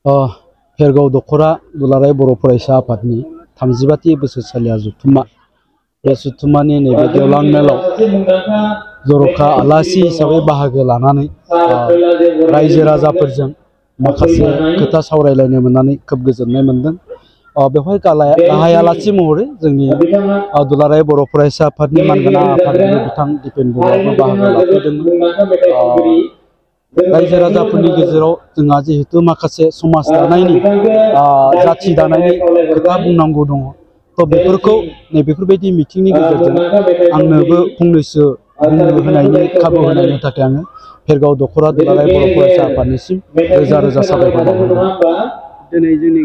भेरगाव दखरा दुलाराय बर' फरायसा आफादनि 35थि बोसोरसालिया जथुम्मा बे जथुम्मानि नैबे गेवलां मेलाव जर'खा आलासि हिसाबै बाहागो लानानै रायजो राजाफोरजों माखासे खोथा सावरायलायनो मोननानै खोब गोजोननाय मोनदों। बेवहाय गाहाय आलासि महरै जोंनि दुलाराय बर' फरायसा आफादनि मानगोनां आफादगिरि बिथां दिपेन बरुवाबो बाहागो लाफैदोंमोन। रायजो राजाफोरनि गेजेराव जोंहा जिहेतु माखासे समाज दानायनि जाथि दानायनि खोथा बुंनांगौ दङ, थ' बेफोरखौ नैबेफोरबायदि मिटिंनि गेजेरजों आंनोबो फंनैसो बुंनो होनायनि खाबु होनायनि थाखाय आङो भेरगाव दखरा दुलाराय बर' फरायसा आफादनिसिम रोजा रोजा साबायखर बावहरदों। दिनै जोंनि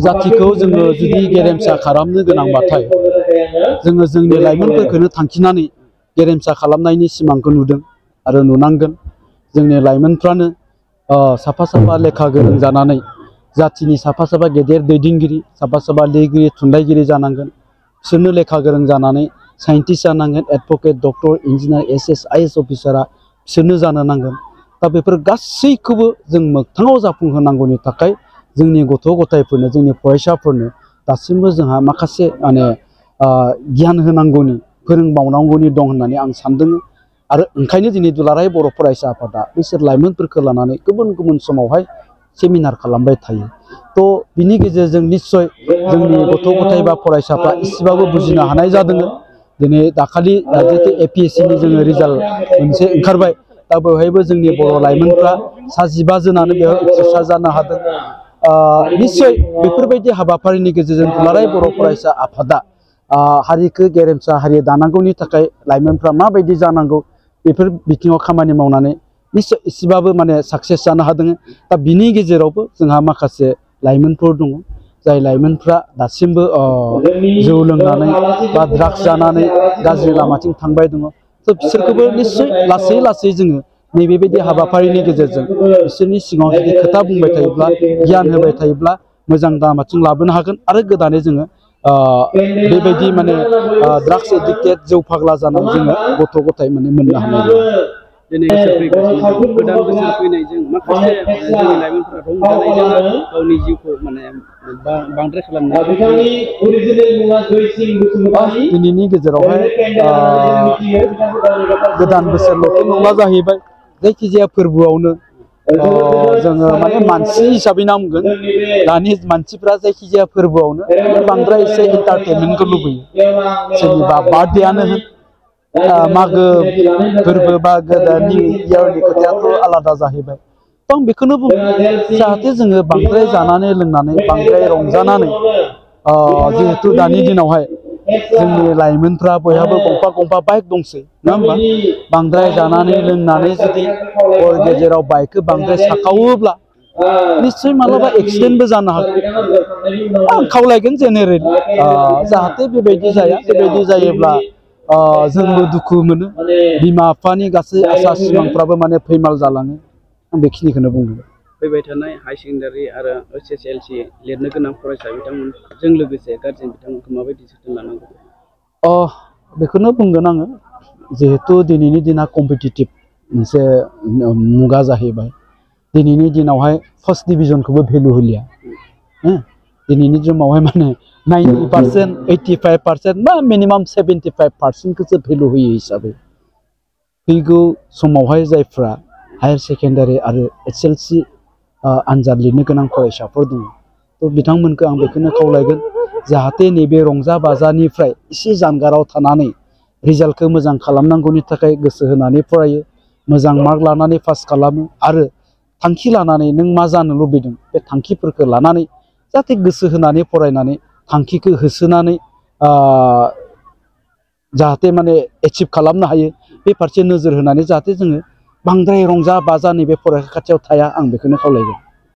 जाथिखौ जोङो जुदि गेरेमसा खालामनो गोनांबाथाय जोङो जोंनि लाइमोनफोरखौनो थांखिनानै गेरेमसा खालामनायनि सिमांखौ नुदों आरो नुनांगोन। जोंनि लाइमोनफ्रानो साफा साफा लेखा गोरों जानानै जाथिनि साफा साफा गेदेर दैदेनगिरि, साफा साफा लिरगिरि थुनलाइगिरि जानांगोन। बिसोरनो लेखा गोरों जानानै साइन्टिस्ट जानांगोन, एडभकेट, डक्टर, इन्जिनियार, एसएस, आईएएस अफिसारा बिसोरनो जानो नांगोन। दा बेफोर गासैखौबो जों मोगथाङाव जाफुंहोनांगौनि थाखाय जोंनि गथ' गथायफोरनो, जोंनि फरायसाफोरनो दासिमबो जोंहा माखासे गियान होनांगौनि, फोरोंबावनांगौनि दं होननानै आं सानदों। आरो ओंखायनो दिनै दुलाराय बर' फरायसा आफादा बिसोर लाइमोनफोरखौ लानानै गुबुन गुबुन समावहाय सेमिनार खालामबाय थायो। थ' बिनि गेजेरजों निस्सय जोंनि गथ' गथाय बा फरायसाफ्रा एसेबाबो बुजिनो हानाय जादों। दिनै दाखालि जिहेतु APSCनि जोङो रिजाल्ट मोनसे ओंखारबाय, दा बेवहायबो जोंनि बर' लाइमोनफ्रा सा 15 जोनानो बेयाव उथ्रिसार जानो हादों। निस्सय बेफोरबायदि हाबाफारिनि गेजेरजों दुलाराय बर' फरायसा आफादा हारिखौ गेरेमसा हारि दानांगौनि थाखाय लाइमोनफ्रा माबायदि जानांगौ बेफोर बिथिङाव खामानि मावनानै निस्सय एसेबाबो साक्सेस जानो हादों। दा बिनि गेजेरावबो जोंहा माखासे लाइमोनफोर दङ, जाय लाइमोनफ्रा दासिमबो जौ लोंनानै बा ड्राग्स जानानै गाज्रि लामाथिं थांबाय दङ। थ' बिसोरखौबो निस्सय लासै लासै जोङो नैबेबायदि हाबाफारिनि गेजेरजों बिसोरनि सिगाङाव जुदि खोथा बुंबाय थायोब्ला, गियान होबाय थायोब्ला मोजां लामाथिं लाबोनो हागोन। आरो गोदानै जोङो बेबायदि ड्राग्स एडिक्टेड, जौ फाग्ला जानाय जोङो गथ' गथाय मोननो हानाय नङा। दिनै गोदान बोसोर फैनायजों माखासे जोंनि लाइमोनफोरा रंजानायजों गावनि जिउखौ बांद्राय खालामनाय दिनैनि गेजेरावहाय गोदान बोसोरल'थ' नंला जाहैबाय, जायखिजाया फोरबोआवनो जोङो मानसि हिसाबै नांगोन। दानि मानसिफ्रा जायखिजाया फोरबोआवनो बांद्राय एसे एन्टारटेनमेन्टखौ लुबैयो। सोरनिबा बार्थडेआनो होन, मागो फोरबो बा गोदान निउ इयारनि खोथायाथ' आलादा जाहैबाय। थ' आं बेखौनो बुङो, जाहाथे जोङो बांद्राय जानानै लोंनानै बांद्राय रंजानानै, जिहेथु दानि दिनावहाय जोंनि लाइमोनफ्रा बयहाबो गंफा गंफा बाइक दंसै, नङा होमबा? बांद्राय जानानै लोंनानै जुदि हर गेजेराव बाइकखौ बांद्राय साखावोब्ला निस्सय मालाबा एक्सिडेन्टबो जानो हागौ। आं खावलायगोन जेनेरेलि जाहाथे बेबायदि जाया। बेबायदि जायोब्ला जोंबो दुखु मोनो, बिमा बिफानि गासै आसा सिमांफ्राबो फैमाल जालाङो। आं बेखिनिखौनो बुंदों। फैबाय थानाय हाई सेकेन्डारि आरो HSLC लिरनो गोनां फरायसा बिथांमोनजों लोगोसे गार्जेन बिथांमोनखौ माबायदि जोथोन लानांगौ? बेखौनो बुंगोन आङो, जिहेतु दिनैनि दिना कम्पिटिटिभ मोनसे मुगा जाहैबाय। दिनैनि दिनावहाय फार्स्ट डिभिजनखौबो भेलु होलिया। दिनैनि दिनावहाय 90%, 85% बा मिनिमाम 75%खौसो भेलु होयो हिसाबै फैगौ समावहाय जायफ्रा हायार सेकेन्डारि आरो HSLC आनजाद लिरनो गोनां फरायसाफोर दङ, थ' बिथांमोनखौ आं बेखौनो खावलायगोन, जाहाथे नैबे रंजा बाजानिफ्राय एसे जानगाराव थानानै रिजाल्टखौ मोजां खालामनांगौनि थाखाय गोसो होनानै फरायो, मोजां मार्क लानानै पास खालामो आरो थांखि लानानै नों मा जानो लुबैदों बे थांखिफोरखौ लानानै जाहाथे गोसो होनानै फरायनानै थांखिखौ होसोनानै जाहाथे एचिभ खालामनो हायो, बे फारसे नोजोर होनानै जाहाथे जोङो बांद्राय रंजा बाजा नैबे फरायसा खाथियाव थाया, आं बेखौनो खावलायगोन।